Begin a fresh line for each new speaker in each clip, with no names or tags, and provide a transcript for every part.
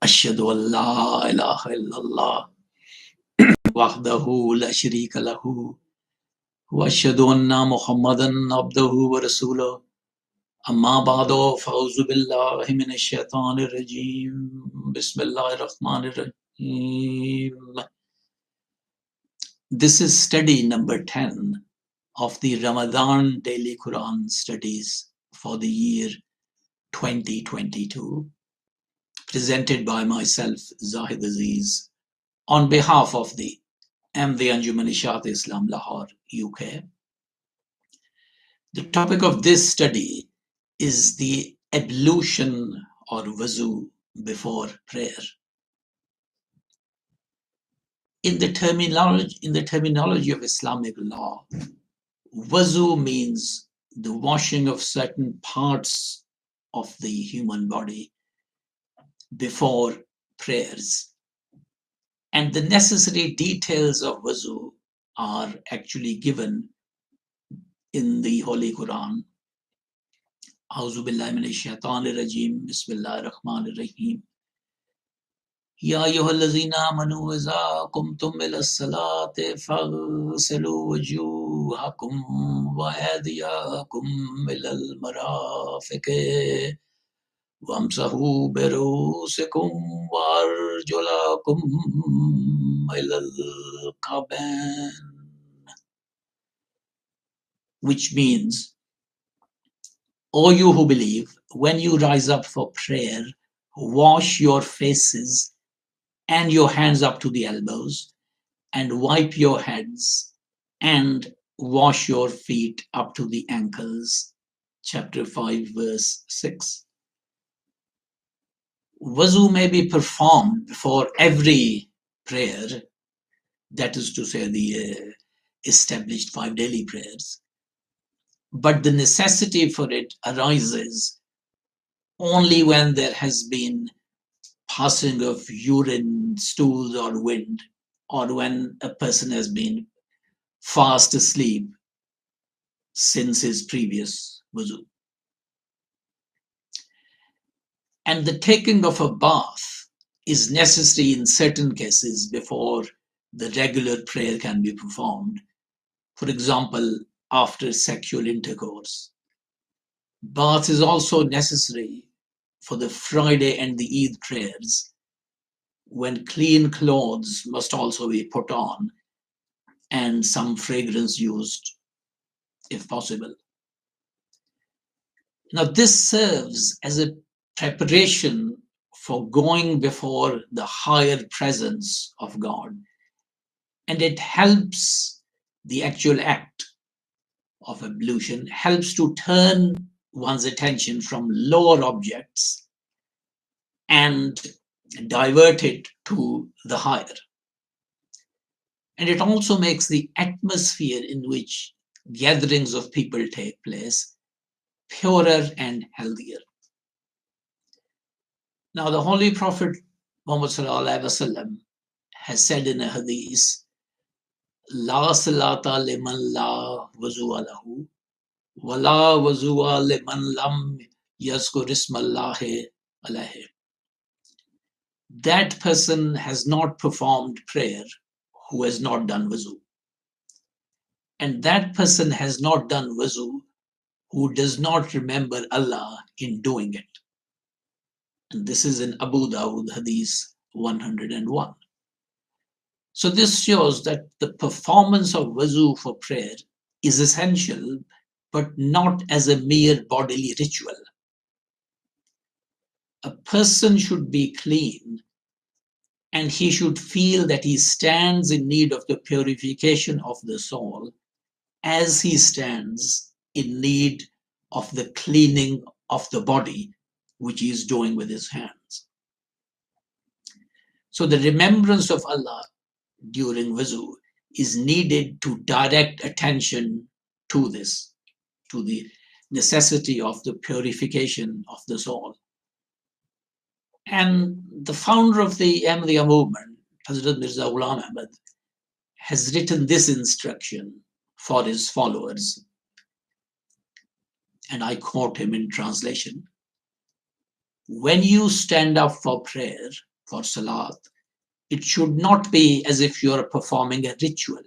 Ashhadu an la ilaha illallah wahdahu la sharika lahu wa ashhadu anna Muhammadan abduhu wa rasuluh. Amma ba'du, fa'udhu billahi minash shaitanir rajim. Bismillahir rahmanir rahim. This is study number 10 of the Ramadan daily Quran studies for the year 2022, presented by myself, Zahid Aziz, on behalf of the MD Anjuman Ishat Islam Lahore, UK. The topic of this study is the ablution or wuzu before prayer. In the terminology of Islamic law, wuzu means the washing of certain parts of the human body before prayers. And the necessary details of wuzu are actually given in the Holy Quran. A'udhu billahi minash shaitanir rajim. Bismillahir rahmanir rahim. Ya ayyuhallazina amanu iza qumtum ila salati faghsilu wujuhakum wa aydiyakum ila al-marafiqi wamsahu bi ru'usikum wa arjulakum ila al-ka'bayn. Which means, O you who believe, when you rise up for prayer, wash your faces and your hands up to the elbows, and wipe your heads, and wash your feet up to the ankles. Chapter 5, verse 6. Wuzu may be performed before every prayer, that is to say the established 5 daily prayers, but the necessity for it arises only when there has been passing of urine, stools, or wind, or when a person has been fast asleep since his previous wuzu. And the taking of a bath is necessary in certain cases before the regular prayer can be performed. For example, after sexual intercourse. Bath is also necessary for the Friday and the Eid prayers, when clean clothes must also be put on and some fragrance used if possible. Now this serves as a preparation for going before the higher presence of God, and it helps the actual act of ablution, helps to turn one's attention from lower objects and divert it to the higher. And it also makes the atmosphere in which gatherings of people take place purer and healthier. Now the Holy Prophet Muhammad Sallallahu Alaihi Wasallam has said in a hadith, La salata liman la wuzu'a lahu, wa la wuzu'a liman lam yazkur ismallahi alayhi. That person has not performed prayer who has not done wuzu. And that person has not done wuzu who does not remember Allah in doing it. And this is in Abu Dawud Hadith 101. So this shows that the performance of wuzu for prayer is essential, but not as a mere bodily ritual. A person should be clean, and he should feel that he stands in need of the purification of the soul as he stands in need of the cleaning of the body, which he is doing with his hands. So the remembrance of Allah during wuzu is needed to direct attention to this, to the necessity of the purification of the soul. And the founder of the Ahmadiyya movement, Hazrat Mirza Ghulam Ahmad, has written this instruction for his followers. And I quote him in translation. When you stand up for prayer, for salat, it should not be as if you are performing a ritual.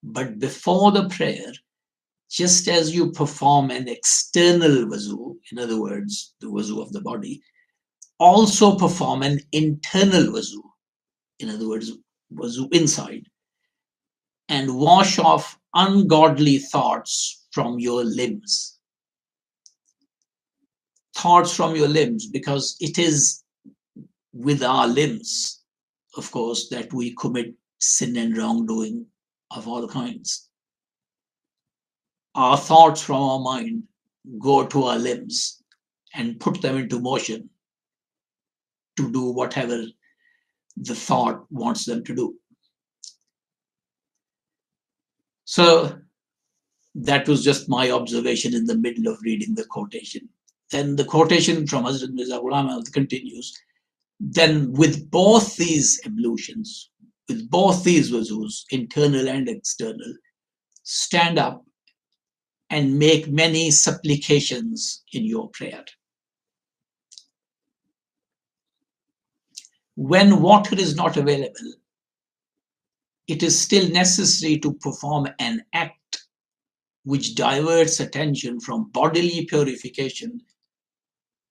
But before the prayer, just as you perform an external wuzu, in other words, the wuzu of the body, also perform an internal wuzu, in other words, wuzu inside, and wash off ungodly thoughts from your limbs. Thoughts from your limbs, because it is with our limbs, of course, that we commit sin and wrongdoing of all kinds. Our thoughts from our mind go to our limbs and put them into motion to do whatever the thought wants them to do. So that was just my observation in the middle of reading the quotation. Then the quotation from Hazrat Mirza Ghulam Ahmad continues. Then with both these ablutions, with both these wuzus, internal and external, stand up and make many supplications in your prayer. When water is not available, it is still necessary to perform an act which diverts attention from bodily purification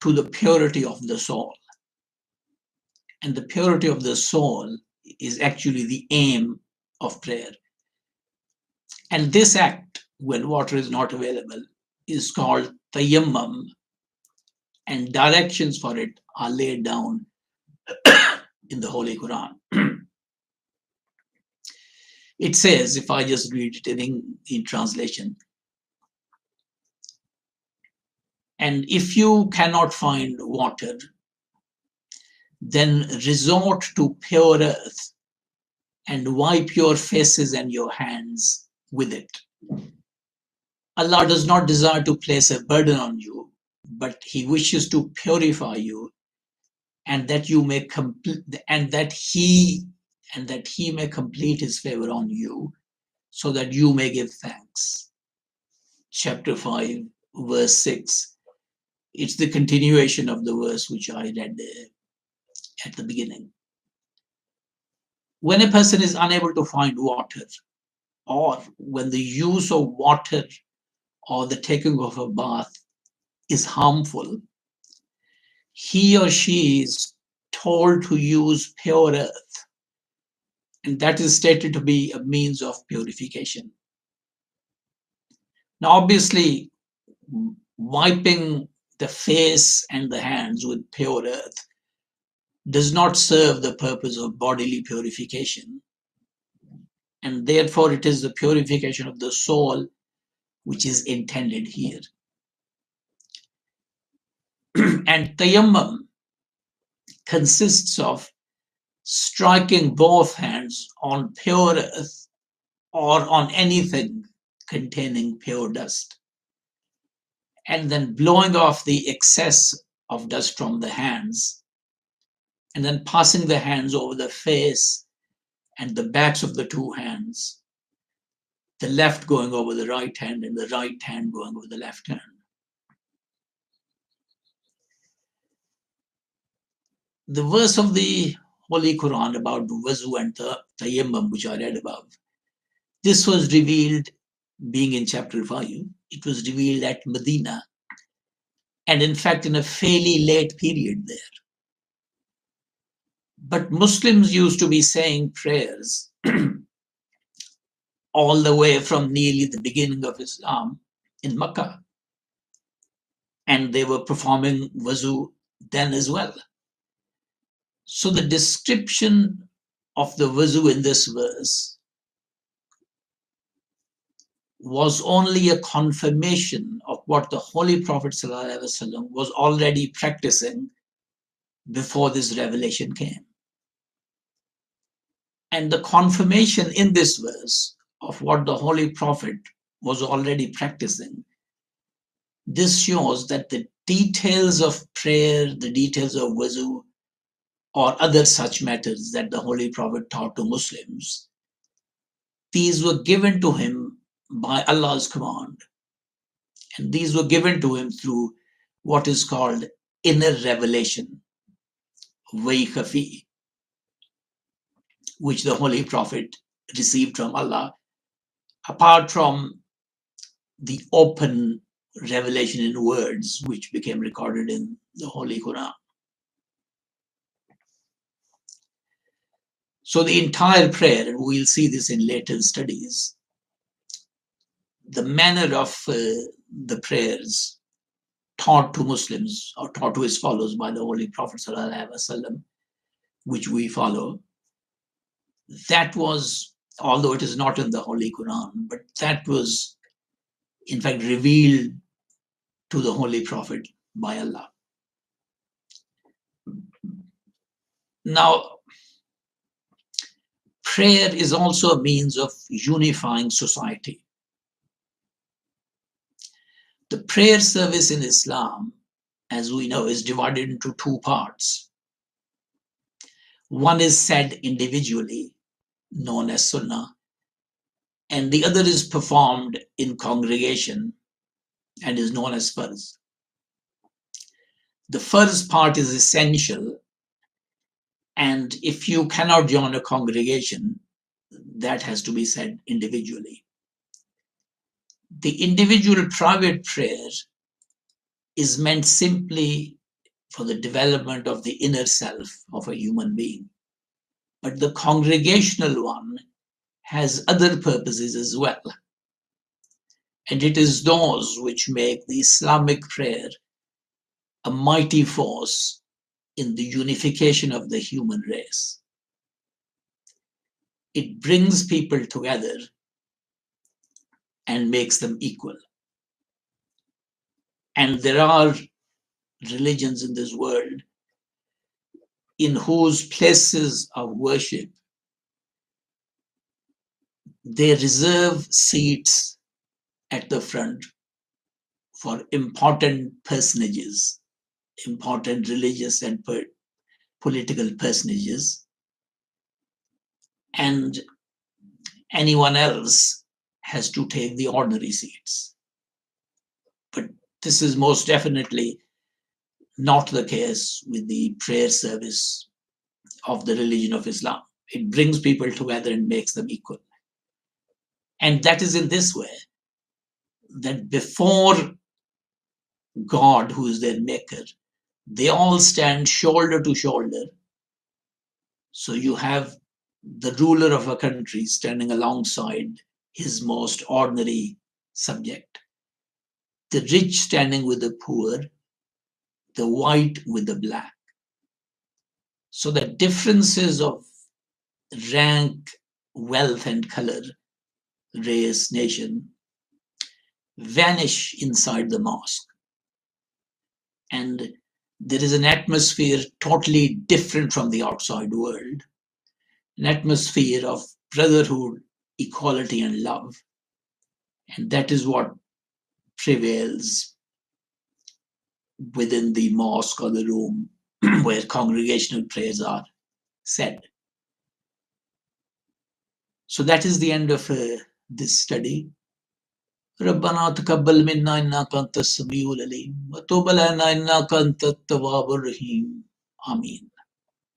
to the purity of the soul. And the purity of the soul is actually the aim of prayer. And this act, when water is not available, is called tayammum, and directions for it are laid down in the Holy Quran. It says, if I just read it in translation, and if you cannot find water, then resort to pure earth and wipe your faces and your hands with it. Allah does not desire to place a burden on you, but He wishes to purify you, and that you may complete, and that He may complete His favor on you, so that you may give thanks. Chapter 5, verse 6. It's the continuation of the verse which I read at the beginning. When a person is unable to find water, or when the use of water or the taking of a bath is harmful, he or she is told to use pure earth, and that is stated to be a means of purification. Now, obviously, wiping the face and the hands with pure earth does not serve the purpose of bodily purification, and therefore it is the purification of the soul which is intended here. And tayammum consists of striking both hands on pure earth or on anything containing pure dust, and then blowing off the excess of dust from the hands, and then passing the hands over the face and the backs of the two hands, the left going over the right hand and the right hand going over the left hand. The verse of the Holy Quran about wuzu and tayammum, which I read above, this was revealed, being in chapter 5, it was revealed at Medina, and in fact in a fairly late period there. But Muslims used to be saying prayers all the way from nearly the beginning of Islam in Makkah, and they were performing wuzu then as well. So the description of the wuzu in this verse was only a confirmation of what the Holy Prophet ﷺ was already practicing before this revelation came. And the confirmation in this verse of what the Holy Prophet was already practicing, this shows that the details of prayer, the details of wuzu, or other such matters that the Holy Prophet taught to Muslims, these were given to him by Allah's command. And these were given to him through what is called inner revelation, wahi khafi, which the Holy Prophet received from Allah, apart from the open revelation in words, which became recorded in the Holy Quran. So the entire prayer, and we'll see this in later studies, the manner of the prayers taught to Muslims or taught to his followers by the Holy Prophet ﷺ, which we follow, that was, although it is not in the Holy Quran, but that was in fact revealed to the Holy Prophet by Allah. Now, prayer is also a means of unifying society. The prayer service in Islam, as we know, is divided into two parts. One is said individually, known as Sunnah, and the other is performed in congregation and is known as Farz. The first part is essential, and if you cannot join a congregation, that has to be said individually. The individual private prayer is meant simply for the development of the inner self of a human being. But the congregational one has other purposes as well. And it is those which make the Islamic prayer a mighty force in the unification of the human race. It brings people together and makes them equal. And there are religions in this world in whose places of worship they reserve seats at the front for important personages, important religious and political personages, and anyone else has to take the ordinary seats. But this is most definitely not the case with the prayer service of the religion of Islam. It brings people together and makes them equal. And that is in this way, that before God, who is their maker, they all stand shoulder to shoulder. So you have the ruler of a country standing alongside his most ordinary subject, the rich standing with the poor, the white with the black. So the differences of rank, wealth, and color, race, nation, vanish inside the mosque. And there is an atmosphere totally different from the outside world, an atmosphere of brotherhood, equality, and love. And that is what prevails within the mosque or the room where congregational prayers are said. So that is the end of this study. ربنا تقبل منا إنك أنت السميع العليم وتب علينا إنك أنت التواب الرحيم آمين.